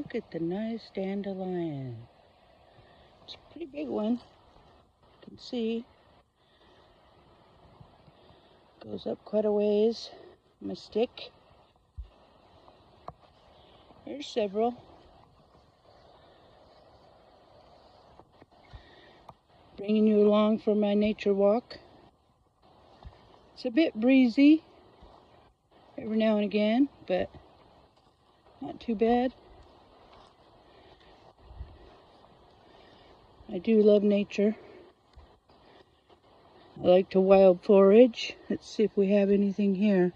Look at the nice dandelion. It's a pretty big one. You can see. Goes up quite a ways. My stick. There's several. Bringing you along for my nature walk. It's a bit breezy every now and again, but not too bad. I do love nature. I like to wild forage. Let's see if we have anything here.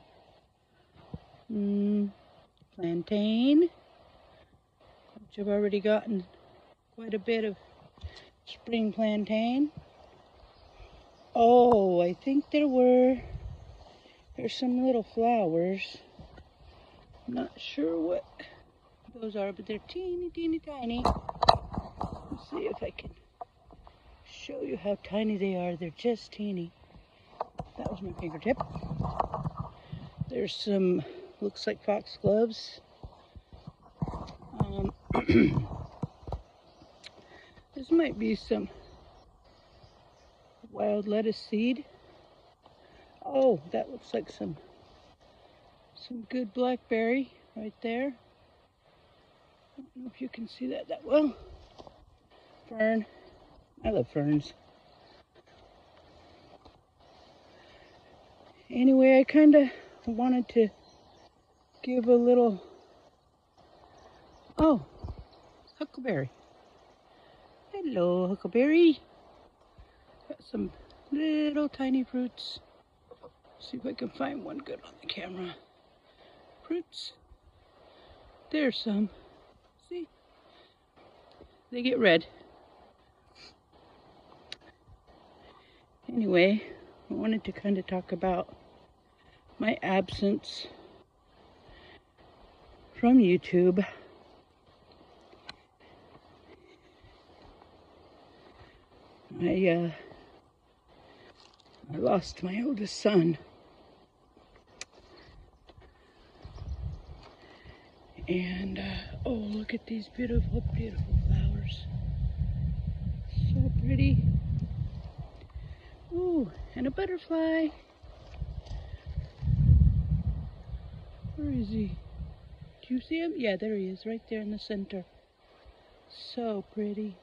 Plantain, which I've already gotten quite a bit of spring plantain. Oh, I think there's some little flowers. I'm not sure what those are, but they're teeny, teeny, tiny. Let's see if I can show you how tiny they are. They're just teeny. That was my fingertip. There's some, looks like foxgloves. This might be some wild lettuce seed. Oh, that looks like some good blackberry right there. I don't know if you can see that well. Fern. I love ferns. Anyway, I kind of wanted to give a little... Oh, huckleberry. Hello, huckleberry. Got some little tiny fruits. See if I can find one good on the camera. Fruits. There's some. See? They get red. Anyway, I wanted to kind of talk about my absence from YouTube. I lost my oldest son. And, oh, look at these beautiful, beautiful flowers. So pretty. Ooh, and a butterfly. Where is he? Do you see him? Yeah, there he is, right there in the center. So pretty.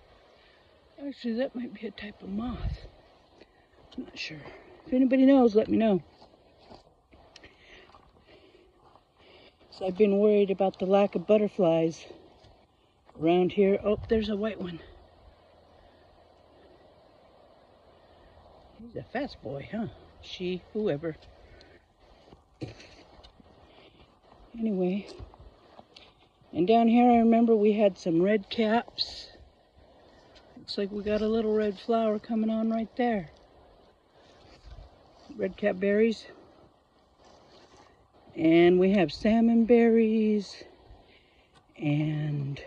Actually, that might be a type of moth. I'm not sure. If anybody knows, let me know. So I've been worried about the lack of butterflies around here. Oh, there's a white one. He's a fast boy, huh? She, whoever. Anyway, and down here I remember we had some red caps. Looks like we got a little red flower coming on right there. Red cap berries. And we have salmon berries. And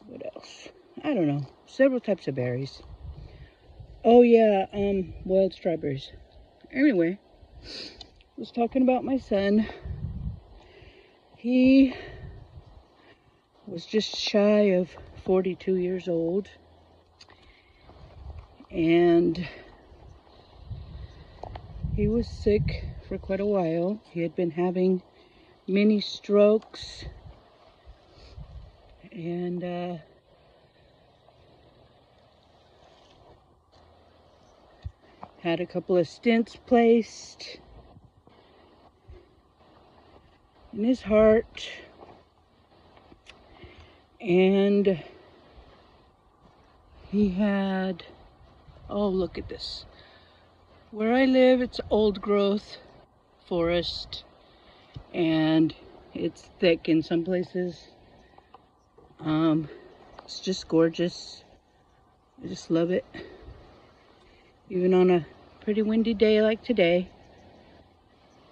what else? I don't know. Several types of berries. Oh yeah, wild strawberries. Anyway, I was talking about my son. He was just shy of 42 years old. And he was sick for quite a while. He had been having many strokes. And had a couple of stents placed in his heart. And he had, oh, look at this. Where I live, it's old growth forest, and it's thick in some places. It's just gorgeous. I just love it. Even on a pretty windy day like today,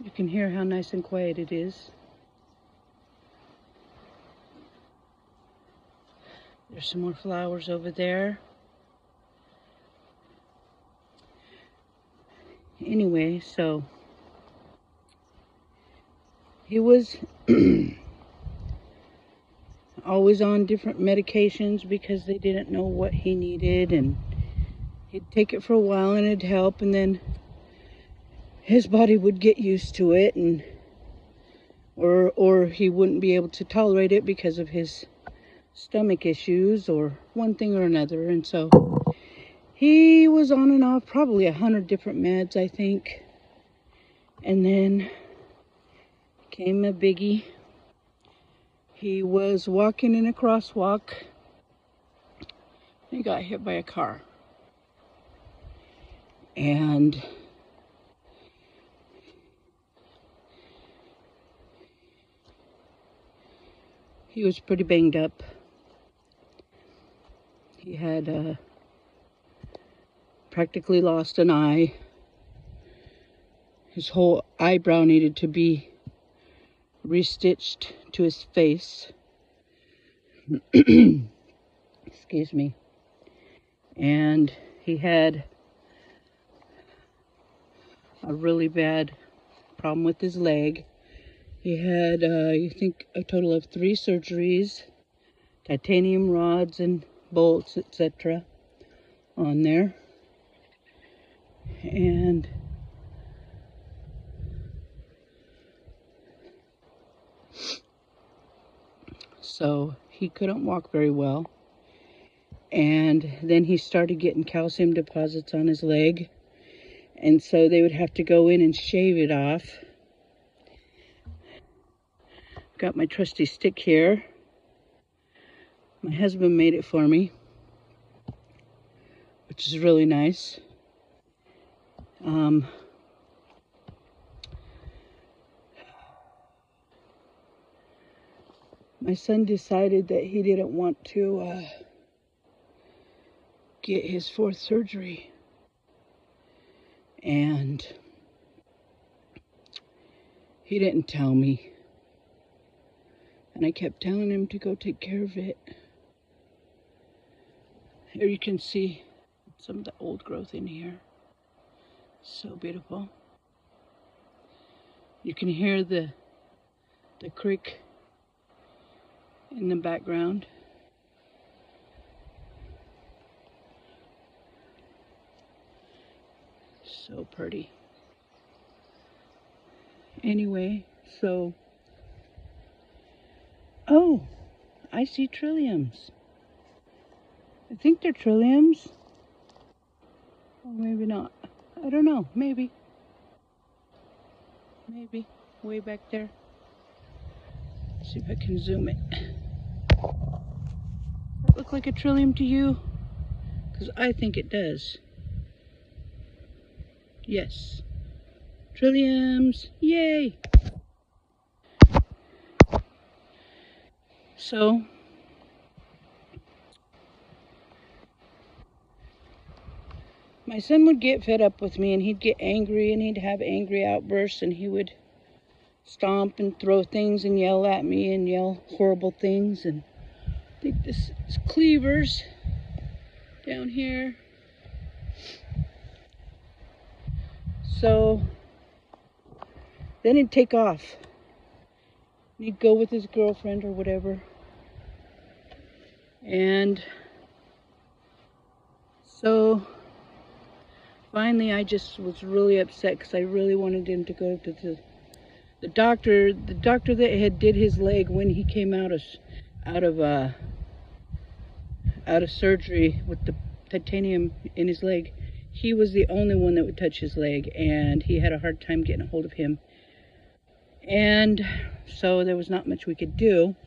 you can hear how nice and quiet it is. There's some more flowers over there. Anyway, so he was always on different medications because they didn't know what he needed, and he'd take it for a while and it'd help, and then his body would get used to it, and or he wouldn't be able to tolerate it because of his stomach issues or one thing or another. And so he was on and off probably 100 different meds, I think. And then came a biggie. He was walking in a crosswalk and he got hit by a car. And he was pretty banged up. He had practically lost an eye. His whole eyebrow needed to be restitched to his face. Excuse me. And he had a really bad problem with his leg. He had, I think, a total of 3 surgeries, titanium rods and bolts, etc. on there. And so he couldn't walk very well. And then he started getting calcium deposits on his leg. And so they would have to go in and shave it off. Got my trusty stick here. My husband made it for me, which is really nice. My son decided that he didn't want to get his 4th surgery. And he didn't tell me. And I kept telling him to go take care of it. Here you can see some of the old growth in here. So beautiful. You can hear the creek in the background. So pretty. Anyway, so, oh, I see trilliums. I think they're trilliums. Or maybe not. I don't know. Maybe. Maybe. Way back there. Let's see if I can zoom it. Does that look like a trillium to you? Because I think it does. Yes. Trilliums. Yay! So, my son would get fed up with me, and he'd get angry, and he'd have angry outbursts, and he would stomp and throw things and yell at me and yell horrible things. And I think this is cleavers down here. So then he'd take off. He'd go with his girlfriend or whatever. And so finally I just was really upset because I really wanted him to go to the doctor that had did his leg when he came out of surgery with the titanium in his leg. He was the only one that would touch his leg, and he had a hard time getting a hold of him. And so there was not much we could do.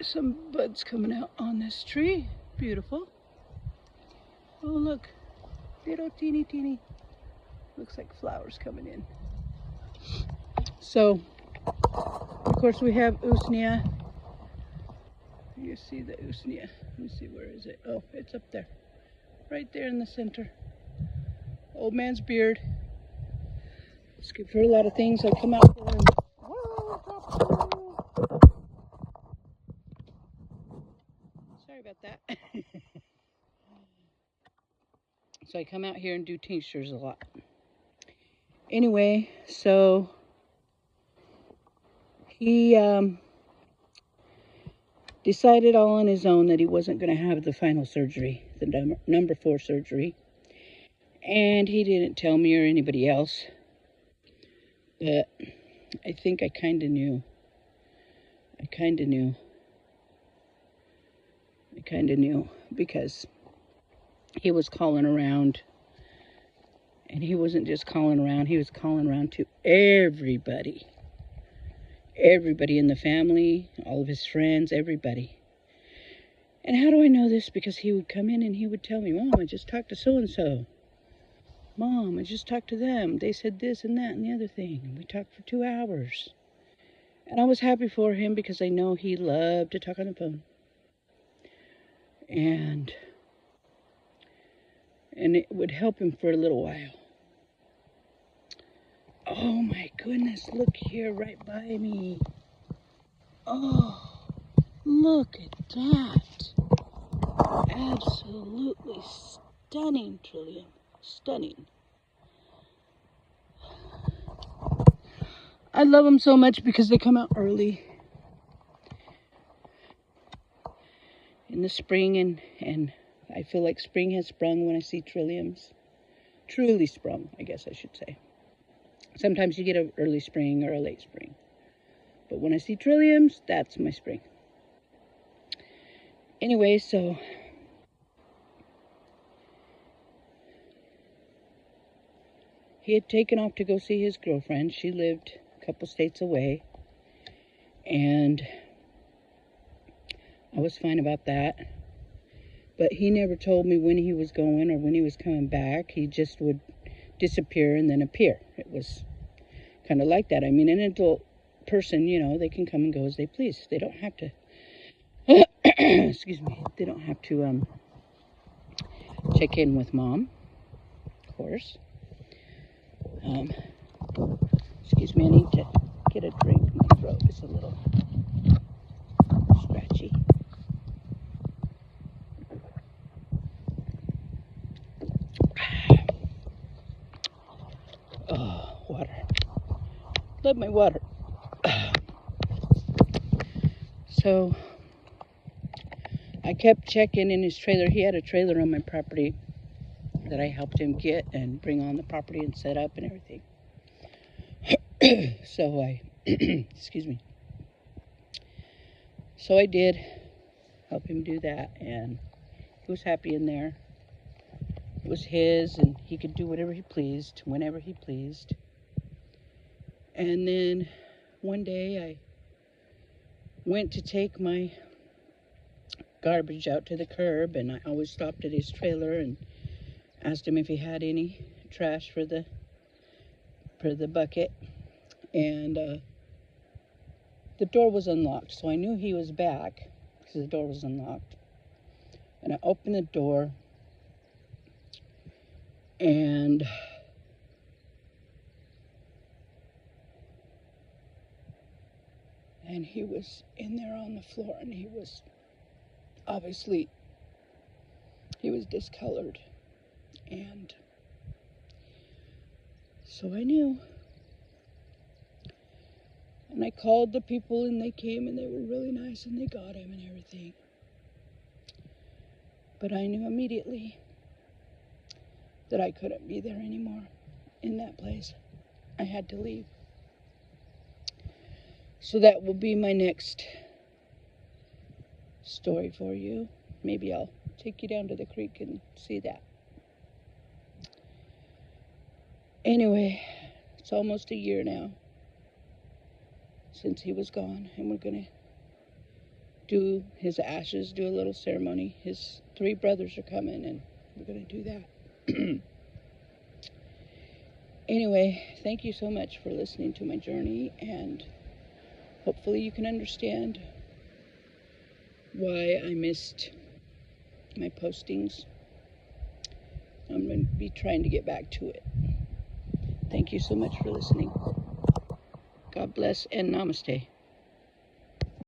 Some buds coming out on this tree. Beautiful. Oh, look. Little teeny. Looks like flowers coming in. So, of course, we have usnea. You see the usnea. Let me see, where is it? Oh, it's up there. Right there in the center. Old man's beard. It's good for a lot of things. I come out there and... Whoa, sorry about that. So I come out here and do tinctures a lot. Anyway, so he decided all on his own that he wasn't going to have the final surgery, the number 4 surgery. And he didn't tell me or anybody else. But I think I kind of knew. I kind of knew because he was calling around. And he wasn't just calling around, he was calling around to everybody. Everybody in the family, all of his friends, everybody. And how do I know this? Because he would come in and he would tell me, Mom, I just talked to so-and-so. Mom, I just talked to them. They said this and that and the other thing. And we talked for 2 hours. And I was happy for him because I know he loved to talk on the phone. And it would help him for a little while. Oh my goodness, look here right by me. Oh, look at that. Absolutely stunning, Trillium. Stunning. I love them so much because they come out early in the spring, and I feel like spring has sprung when I see trilliums. Truly sprung, I guess I should say. Sometimes you get an early spring or a late spring. But when I see trilliums, that's my spring. Anyway, so he had taken off to go see his girlfriend. She lived a couple states away. And I was fine about that. But he never told me when he was going or when he was coming back. He just would disappear and then appear. It was kind of like that. I mean, an adult person, you know, they can come and go as they please. They don't have to, excuse me, they don't have to check in with Mom, of course. Excuse me, I need to get a drink. My throat is a little scratchy. Oh, water. Love my water. So I kept checking in his trailer. He had a trailer on my property that I helped him get and bring on the property and set up and everything. So I, excuse me. So I did help him do that, and he was happy in there. It was his, and he could do whatever he pleased, whenever he pleased. And then one day I went to take my garbage out to the curb, and I always stopped at his trailer and asked him if he had any trash for the bucket. And the door was unlocked, so I knew he was back because the door was unlocked. And I opened the door, and he was in there on the floor, and he was obviously, he was discolored. And so I knew. And I called the people, and they came, and they were really nice, and they got him and everything. But I knew immediately that I couldn't be there anymore in that place. I had to leave. So that will be my next story for you. Maybe I'll take you down to the creek and see that. Anyway, it's almost a year now since he was gone, and we're gonna do his ashes, do a little ceremony. His 3 brothers are coming, and we're gonna do that. Anyway, thank you so much for listening to my journey, and hopefully you can understand why I missed my postings. I'm going to be trying to get back to it. Thank you so much for listening. God bless and namaste.